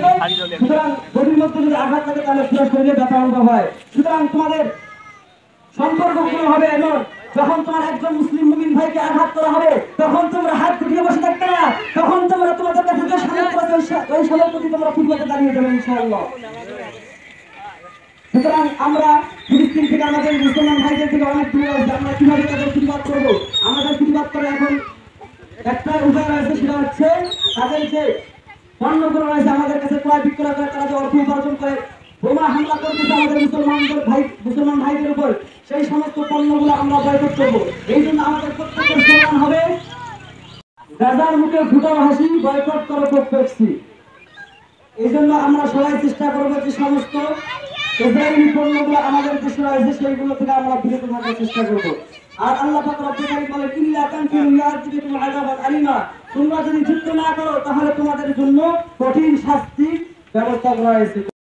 থাকে, সুতরাং বডির মধ্যে যদি আঘাত লাগে তাহলে পুরো শরীরে ব্যথা অনুভব হয়। সুতরাং তোমাদের সম্পর্কগুলো হবে এমন, যখন তোমার একজন মুসলিম মুমিন ভাইকে আঘাত করা হবে তখন তোমরা হাত গুটিয়ে বসে থাকবে না, তখন তোমরা তোমাদের কাছে যে সামর্থ্য আছে ওই সামর্থ্যে তোমরা ফুটবলে দাঁড়িয়ে যাবে ইনশাআল্লাহ। সুতরাং আমরা ফিলিস্তিন থেকে আমাদের মুসলমান ভাইদের থেকে অনেক দূরে আছে, আমরা কিভাবে তাদের প্রতিবাদ করবো? আমাদের প্রতিবাদ করে এখন একটা উপায় রয়েছে, সেটা হচ্ছে তাদের যে পণ্যগুলো রয়েছে আমাদের কাছে ক্রয় বিক্রয় করে, তারা যে অর্থ উপার্জন করে বোমা হামলা করতেছে আমাদের মুসলমান ভাইদের উপর, সেই সমস্ত পণ্যগুলো আমরা বয়কট করবো। এই জন্য আমাদের প্রত্যেকের স্লোগান হবে, গাজার মুখে ফুটাও হাসি, বয়কট করো প্রক্সি। এই জন্য আমরা সবাই চেষ্টা করবো যে সমস্ত ইসরায়েলি পণ্যগুলো আমাদের দেশে রয়েছে সেইগুলো থেকে আমরা বিরত থাকার চেষ্টা করবো। আর আল্লাহ পাক রব্বুল আলামিন বলে, ইল্লা তানফিরু ইউআযিবকুম আযাবান আলিমা, তোমরা যদি যুদ্ধ না করো তাহলে তোমাদের জন্য কঠিন শাস্তির ব্যবস্থা করা হয়েছে।